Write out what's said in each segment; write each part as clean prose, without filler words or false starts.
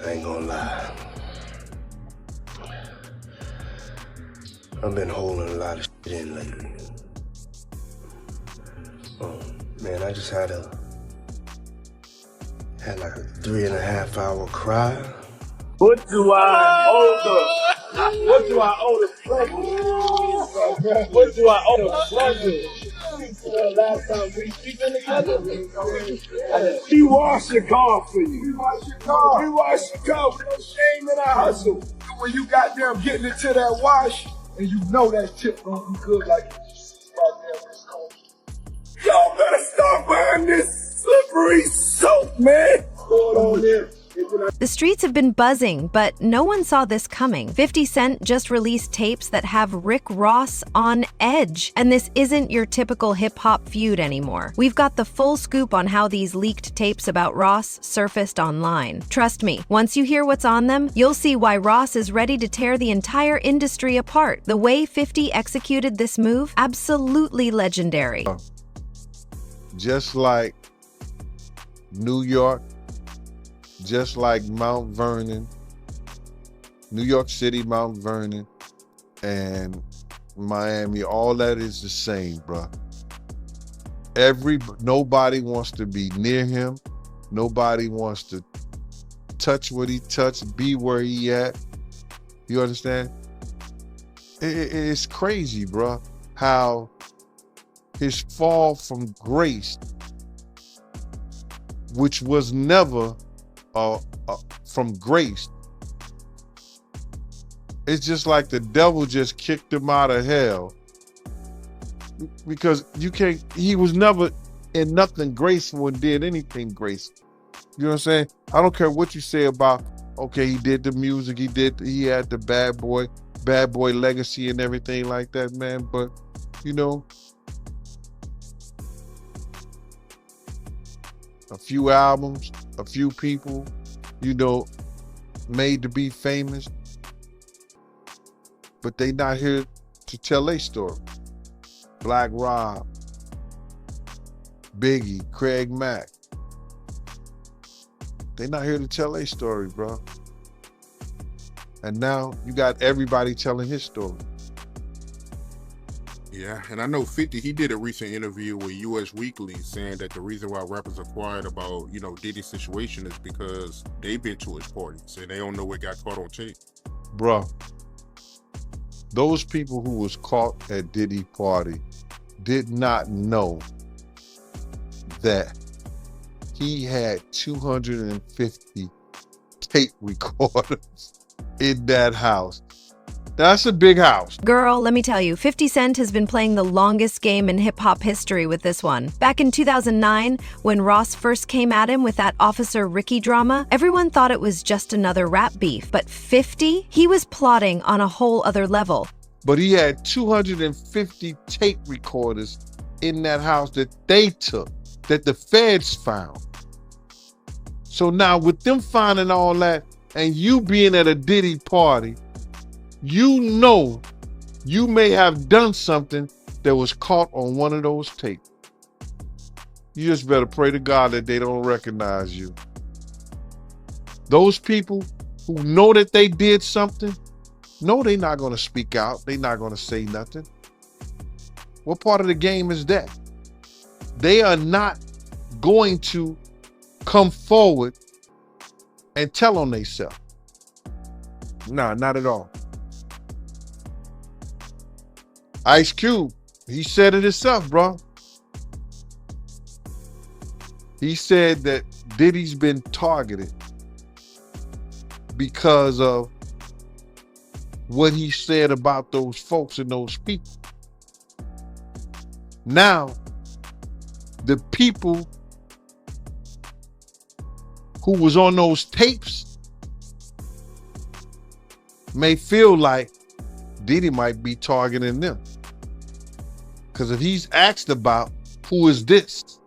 I ain't gonna lie. I've been holding a lot of shit in lately. Oh, man, I just had like a 3.5 hour cry. What do I owe the? What do I owe the pleasure? What do I owe the pleasure? Last time we speaking together, she washed your car for you. We washed your car. We washed your car with no shame in our hustle. When you got them getting into that wash, and you know that tip gonna be good like y'all better stop buying this slippery soap, man. Going on there. The streets have been buzzing, but no one saw this coming. 50 Cent just released tapes that have Rick Ross on edge, and this isn't your typical hip-hop feud anymore. We've got the full scoop on how these leaked tapes about Ross surfaced online. Trust me, once you hear what's on them, you'll see why Ross is ready to tear the entire industry apart. The way 50 executed this move, absolutely legendary. Just like New York, just like Mount Vernon, New York City, Mount Vernon, and Miami, all that is the same, bro. Nobody wants to be near him. Nobody wants to touch what he touched, be where he at. You understand? It's crazy, bro, how his fall from grace, which was never from grace. It's just like the devil just kicked him out of hell, because he was never in nothing graceful and did anything graceful. You know what I'm saying? I don't care what you say about, okay, he did the music, he had the bad boy legacy and everything like that, man. But, you know, a few albums, a few people, you know, made to be famous, but they not here to tell their story. Black Rob, Biggie, Craig Mack. They not here to tell their story, bro. And now you got everybody telling his story. Yeah, and I know 50, he did a recent interview with US Weekly saying that the reason why rappers are quiet about, you know, Diddy's situation is because they've been to his parties and they don't know what got caught on tape. Bro, those people who was caught at Diddy party did not know that he had 250 tape recorders in that house. That's a big house. Girl, let me tell you, 50 Cent has been playing the longest game in hip-hop history with this one. Back in 2009, when Ross first came at him with that Officer Ricky drama, everyone thought it was just another rap beef. But 50? He was plotting on a whole other level. But he had 250 tape recorders in that house that they took, that the feds found. So now with them finding all that and you being at a Diddy party, you know you may have done something that was caught on one of those tapes. You just better pray to God that they don't recognize you. Those people who know that they did something, no, they're not going to speak out. They're not going to say nothing. What part of the game is that? They are not going to come forward and tell on themselves. Nah, not at all. Ice Cube, he said it himself, bro. He said that Diddy's been targeted because of what he said about those folks and those people. Now, the people who was on those tapes may feel like Diddy might be targeting them. Because if he's asked about who is this,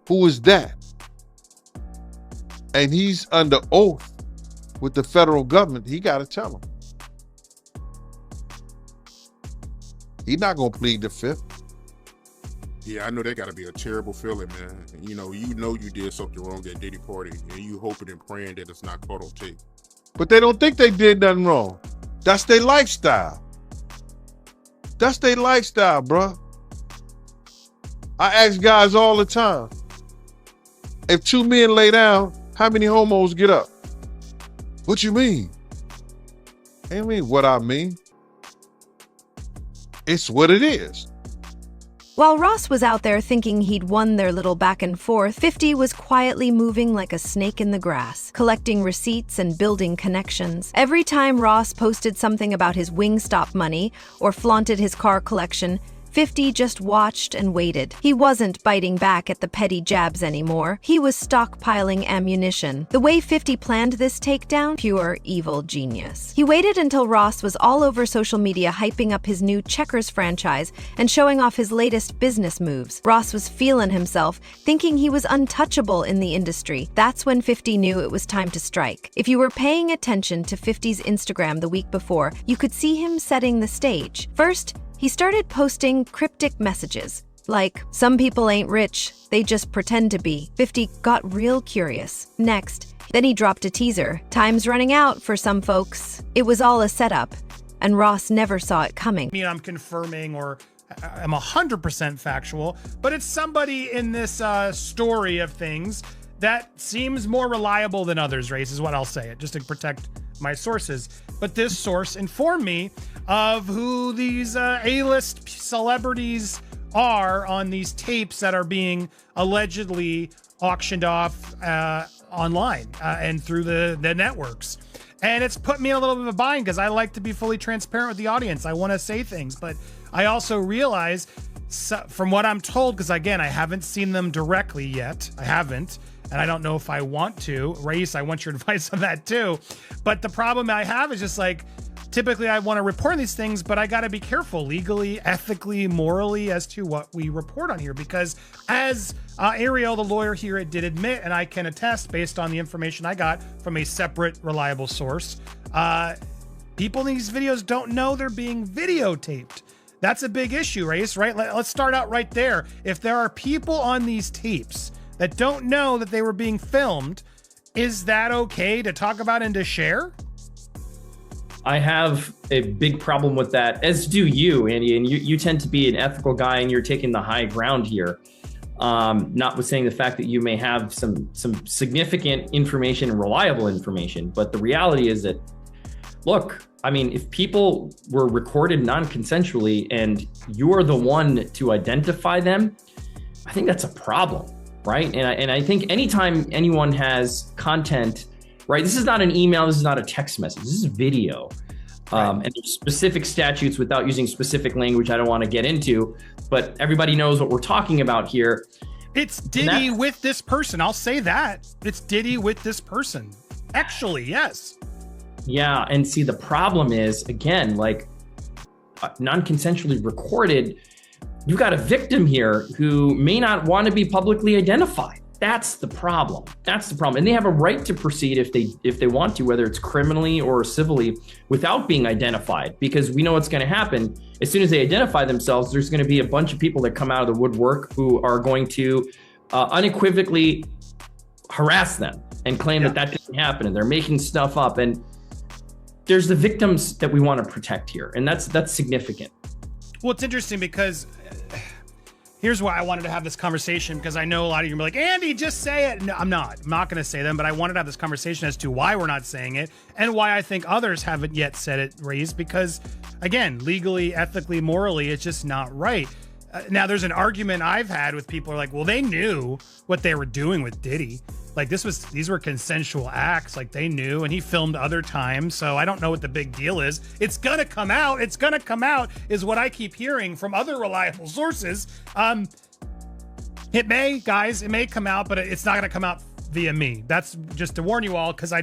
who is that, and he's under oath with the federal government, he got to tell them. He's not going to plead the fifth. Yeah, I know that got to be a terrible feeling, man. You know you did something wrong at Diddy party, and you hoping and praying that it's not caught on tape. But they don't think they did nothing wrong. That's their lifestyle. That's their lifestyle, bro. I ask guys all the time, if two men lay down, how many homos get up? What you mean? I mean what I mean. It's what it is. While Ross was out there thinking he'd won their little back and forth, 50 was quietly moving like a snake in the grass, collecting receipts and building connections. Every time Ross posted something about his Wingstop money or flaunted his car collection, 50 just watched and waited. He wasn't biting back at the petty jabs anymore. He was stockpiling ammunition. The way 50 planned this takedown, pure evil genius. He waited until Ross was all over social media hyping up his new Checkers franchise and showing off his latest business moves. Ross was feeling himself, thinking he was untouchable in the industry. That's when 50 knew it was time to strike. If you were paying attention to 50's Instagram the week before, you could see him setting the stage. First, he started posting cryptic messages, like, "Some people ain't rich, they just pretend to be." 50 got real curious. Next, then he dropped a teaser. "Time's running out for some folks." It was all a setup, and Ross never saw it coming. I mean, I'm confirming or I'm 100% factual, but it's somebody in this story of things that seems more reliable than others, Race, is what I'll say it, just to protect my sources. But this source informed me of who these A-list celebrities are on these tapes that are being allegedly auctioned off online and through the networks. And it's put me in a little bit of a bind because I like to be fully transparent with the audience. I want to say things, but I also realize from what I'm told, because again, I haven't seen them directly yet. I haven't. And I don't know if I want to. Race, I want your advice on that too. But the problem I have is just like, typically I want to report these things, but I got to be careful legally, ethically, morally as to what we report on here. Because as Ariel, the lawyer here, did admit, and I can attest based on the information I got from a separate, reliable source, people in these videos don't know they're being videotaped. That's a big issue, Race, right? Let's start out right there. If there are people on these tapes that don't know that they were being filmed, is that okay to talk about and to share? I have a big problem with that, as do you, Andy, and you tend to be an ethical guy and you're taking the high ground here. Notwithstanding the fact that you may have some significant information and reliable information, but the reality is that, look, I mean, if people were recorded non-consensually and you're the one to identify them, I think that's a problem. Right. And I think anytime anyone has content, right, this is not an email, this is not a text message, this is video. Right. And there's specific statutes without using specific language I don't want to get into, but everybody knows what we're talking about here. It's Diddy with this person. I'll say that. It's Diddy with this person. Actually, yes. Yeah. And see, the problem is, again, like non-consensually recorded, you've got a victim here who may not want to be publicly identified. That's the problem. That's the problem. And they have a right to proceed if they want to, whether it's criminally or civilly, without being identified, because we know what's going to happen. As soon as they identify themselves, there's going to be a bunch of people that come out of the woodwork who are going to unequivocally harass them and claim that didn't happen and they're making stuff up. And there's the victims that we want to protect here. And that's significant. Well, it's interesting because here's why I wanted to have this conversation, because I know a lot of you are like, Andy, just say it. No, I'm not going to say them, but I wanted to have this conversation as to why we're not saying it and why I think others haven't yet said it, Raised, because again, legally, ethically, morally, it's just not right. Now, there's an argument I've had with people who are like, well, they knew what they were doing with Diddy. Like these were consensual acts. Like they knew, and he filmed other times. So I don't know what the big deal is. It's going to come out. It's going to come out is what I keep hearing from other reliable sources. It may come out, but it's not going to come out via me. That's just to warn you all, because I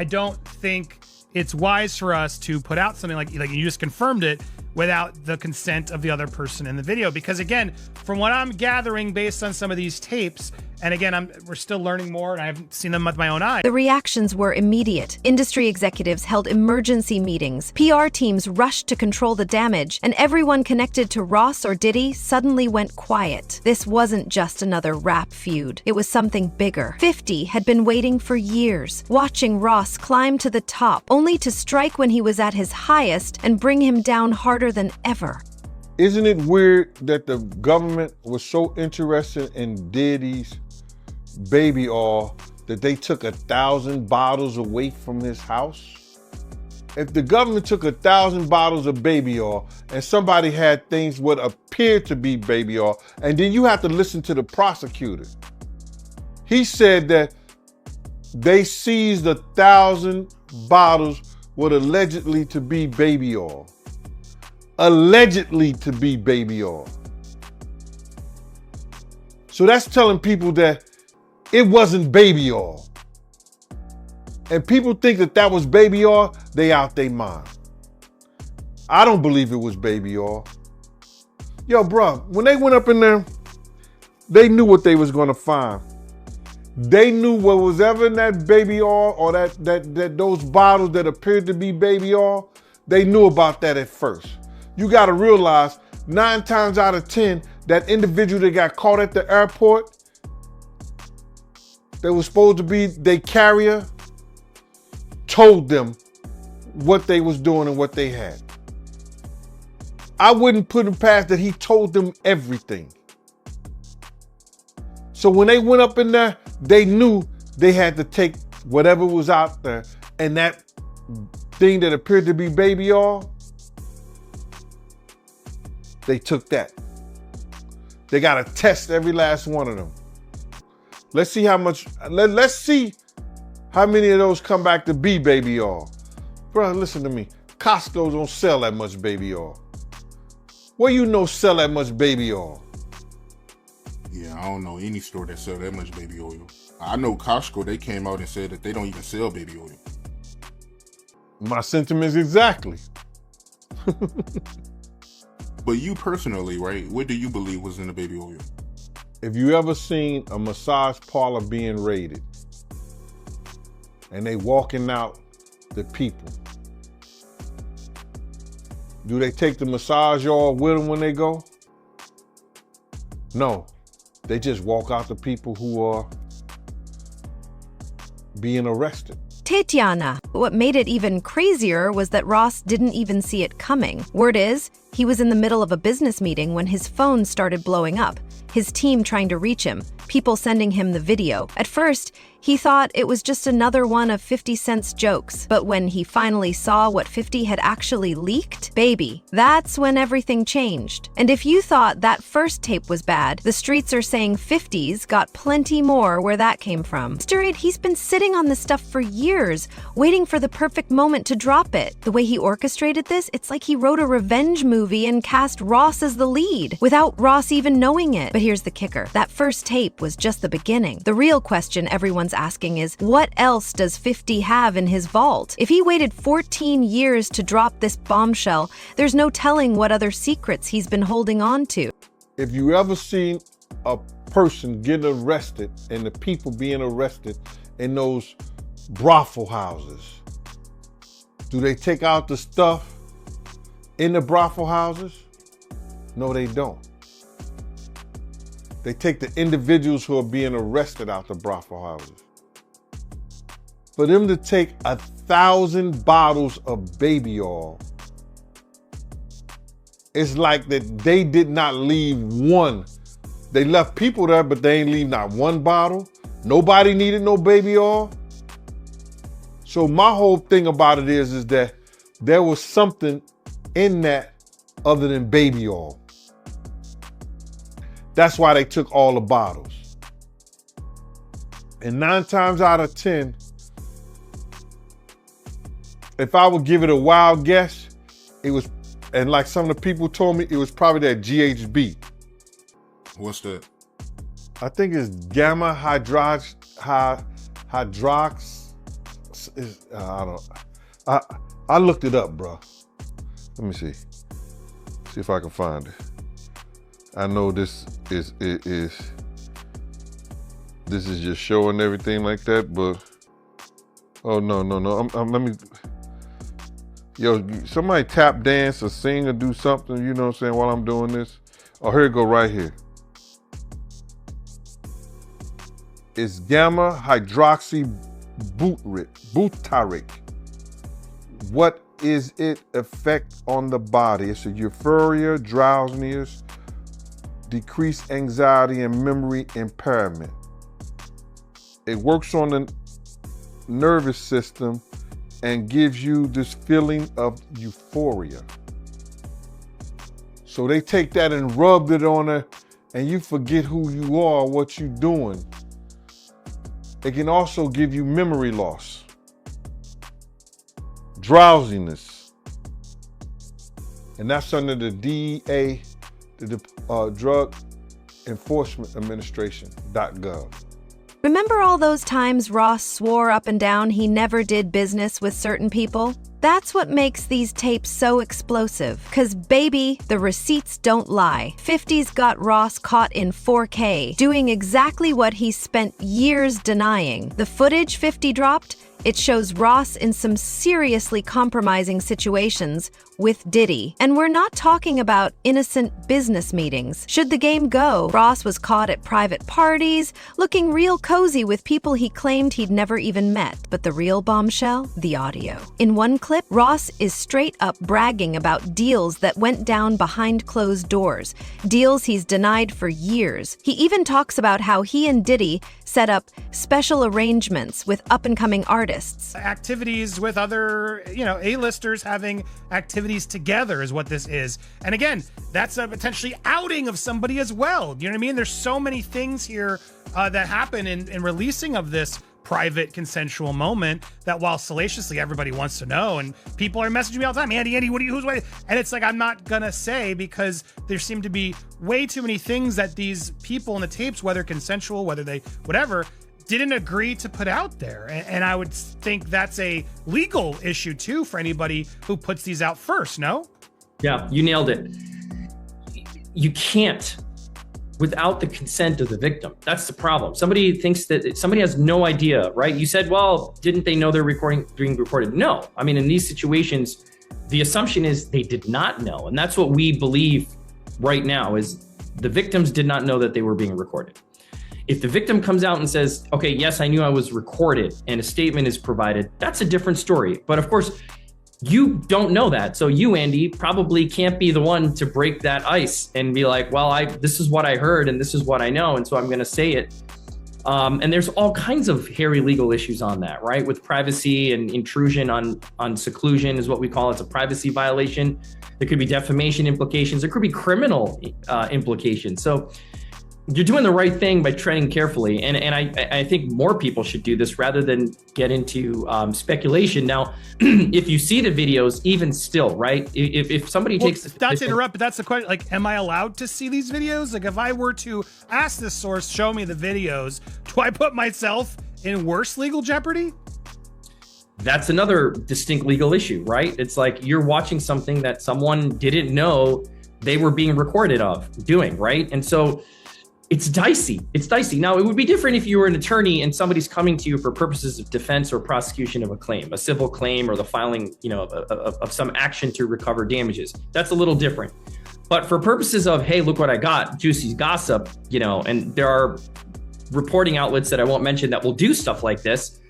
don't think it's wise for us to put out something like you just confirmed it without the consent of the other person in the video. Because again, from what I'm gathering based on some of these tapes, And again, we're still learning more, and I haven't seen them with my own eyes. The reactions were immediate. Industry executives held emergency meetings. PR teams rushed to control the damage, and everyone connected to Ross or Diddy suddenly went quiet. This wasn't just another rap feud. It was something bigger. 50 had been waiting for years, watching Ross climb to the top, only to strike when he was at his highest and bring him down harder than ever. Isn't it weird that the government was so interested in Diddy's baby oil that they took 1,000 bottles away from his house? If the government took 1,000 bottles of baby oil and somebody had things what appeared to be baby oil, and then you have to listen to the prosecutor. He said that they seized 1,000 bottles what allegedly to be baby oil. Allegedly to be baby oil. So that's telling people that it wasn't baby oil. And people think that that was baby oil, they out their mind. I don't believe it was baby oil. Yo, bro, when they went up in there, they knew what they was gonna find. They knew what was ever in that baby oil or that those bottles that appeared to be baby oil, they knew about that at first. You gotta realize 9 times out of 10, that individual that got caught at the airport, that was supposed to be their carrier, told them what they was doing and what they had. I wouldn't put him past that he told them everything. So when they went up in there, they knew they had to take whatever was out there, and that thing that appeared to be baby oil, they took that. They got to test every last one of them. Let's see how much, let's see how many of those come back to be baby oil. Bro, listen to me. Costco don't sell that much baby oil. Where you know sell that much baby oil? Yeah, I don't know any store that sell that much baby oil. I know Costco, they came out and said that they don't even sell baby oil. My sentiments exactly. But you personally, right, what do you believe was in the baby oil? If you ever seen a massage parlor being raided and they walking out the people, do they take the massage oil with them when they go? No, they just walk out the people who are being arrested. Tatiana. What made it even crazier was that Ross didn't even see it coming. Word is, he was in the middle of a business meeting when his phone started blowing up. His team trying to reach him, people sending him the video. At first, he thought it was just another one of 50 Cent's jokes. But when he finally saw what 50 had actually leaked, baby, that's when everything changed. And if you thought that first tape was bad, the streets are saying 50's got plenty more where that came from. Mr. 8, he's been sitting on this stuff for years, waiting for the perfect moment to drop it. The way he orchestrated this, it's like he wrote a revenge movie and cast Ross as the lead, without Ross even knowing it. But here's the kicker. That first tape was just the beginning. The real question everyone's asking is, what else does 50 have in his vault? If he waited 14 years to drop this bombshell, there's no telling what other secrets he's been holding on to. If you ever seen a person get arrested and the people being arrested in those brothel houses, do they take out the stuff in the brothel houses? No, they don't. They take the individuals who are being arrested out the brothel houses. For them to take 1,000 bottles of baby oil, it's like that they did not leave one. They left people there, but they ain't leave not one bottle. Nobody needed no baby oil. So my whole thing about it is that there was something in that other than baby oil. That's why they took all the bottles. And 9 times out of 10, if I would give it a wild guess, it was, and like some of the people told me, it was probably that GHB. What's that? I think it's gamma hydrox. I looked it up, bro. Let me see. See if I can find it. I know this is this is just showing everything like that, but oh no. Let me, yo, somebody tap dance or sing or do something, you know what I'm saying, while I'm doing this. Oh, here it go right here. It's gamma hydroxy butyric. What is it effect on the body? It's a euphoria, drowsiness, decreased anxiety, and memory impairment. It works on the nervous system and gives you this feeling of euphoria. So they take that and rubbed it on her, and you forget who you are, what you're doing. It can also give you memory loss, drowsiness, and that's under the DEA, the Drug Enforcement Administration.gov. Remember all those times Ross swore up and down he never did business with certain people? That's what makes these tapes so explosive. 'Cause baby, the receipts don't lie. 50's got Ross caught in 4K, doing exactly what he spent years denying. The footage 50 dropped, it shows Ross in some seriously compromising situations with Diddy. And we're not talking about innocent business meetings. Should the game go, Ross was caught at private parties, looking real cozy with people he claimed he'd never even met. But the real bombshell? The audio. In one clip, Ross is straight up bragging about deals that went down behind closed doors, deals he's denied for years. He even talks about how he and Diddy set up special arrangements with up-and-coming artists. Activities with other, A-listers having activities together is what this is. And again, that's a potentially outing of somebody as well. You know what I mean? There's so many things here that happen in releasing of this private consensual moment that while salaciously everybody wants to know, and people are messaging me all the time, Andy, who's what? And it's like, I'm not gonna say, because there seem to be way too many things that these people in the tapes, whether consensual, whether they, whatever, didn't agree to put out there. And I would think that's a legal issue too for anybody who puts these out first, no? Yeah, you nailed it. You can't without the consent of the victim. That's the problem. Somebody thinks that somebody has no idea, right? You said, well, didn't they know they're being recorded? No. I mean, in these situations, the assumption is they did not know. And that's what we believe right now, is the victims did not know that they were being recorded. If the victim comes out and says, okay, yes, I knew I was recorded, and a statement is provided, that's a different story. But of course, you don't know that. So you, Andy, probably can't be the one to break that ice and be like, well, this is what I heard and this is what I know, and so I'm going to say it. And there's all kinds of hairy legal issues on that, right? With privacy and intrusion on seclusion is what we call it. It's a privacy violation. There could be defamation implications. There could be criminal implications. So you're doing the right thing by treading carefully. And I think more people should do this rather than get into speculation. Now, if you see the videos, even still, right? If somebody takes... Not to interrupt, but that's the question. Like, am I allowed to see these videos? Like, if I were to ask this source, show me the videos, do I put myself in worse legal jeopardy? That's another distinct legal issue, right? It's like you're watching something that someone didn't know they were being recorded of doing, right? And so it's dicey. It's dicey. Now, it would be different if you were an attorney and somebody's coming to you for purposes of defense or prosecution of a claim, a civil claim, or the filing, of some action to recover damages. That's a little different. But for purposes of, hey, look what I got, juicy gossip, and there are reporting outlets that I won't mention that will do stuff like this.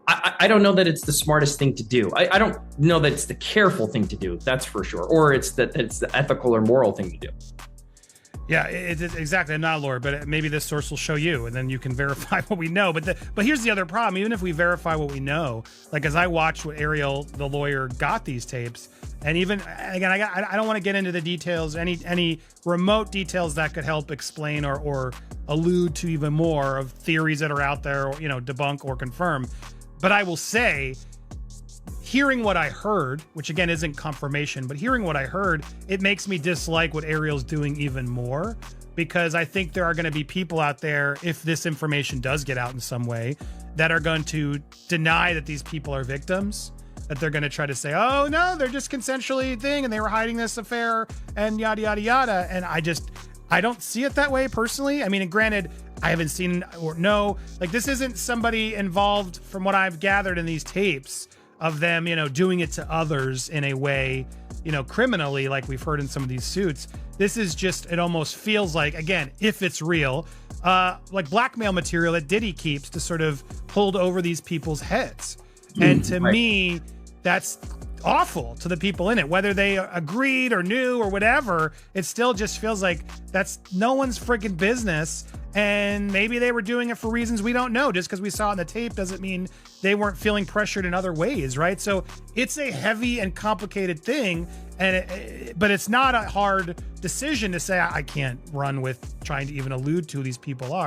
I don't know that it's the smartest thing to do. I don't know that it's the careful thing to do. That's for sure. Or it's the ethical or moral thing to do. Yeah, it's exactly. I'm not a lawyer, but maybe this source will show you, and then you can verify what we know. But here's the other problem. Even if we verify what we know, like as I watched what Ariel, the lawyer, got these tapes, and even again, I don't want to get into the details, any remote details that could help explain or allude to even more of theories that are out there, or debunk or confirm. But I will say, hearing what I heard, which again isn't confirmation, but hearing what I heard, it makes me dislike what Ariel's doing even more, because I think there are going to be people out there, if this information does get out in some way, that are going to deny that these people are victims, that they're going to try to say, oh no, they're just consensually thing and they were hiding this affair and yada, yada, yada. And I don't see it that way personally. I mean, and granted, I haven't seen or know. Like, this isn't somebody involved, from what I've gathered in these tapes, of them, doing it to others in a way, criminally, like we've heard in some of these suits. This is just, it almost feels like, again, if it's real, like blackmail material that Diddy keeps to sort of hold over these people's heads. And to me, that's awful to the people in it, whether they agreed or knew or whatever. It still just feels like that's no one's freaking business. And maybe they were doing it for reasons we don't know. Just because we saw it in the tape doesn't mean they weren't feeling pressured in other ways, right? So it's a heavy and complicated thing, but it's not a hard decision to say I can't run with trying to even allude to who these people are.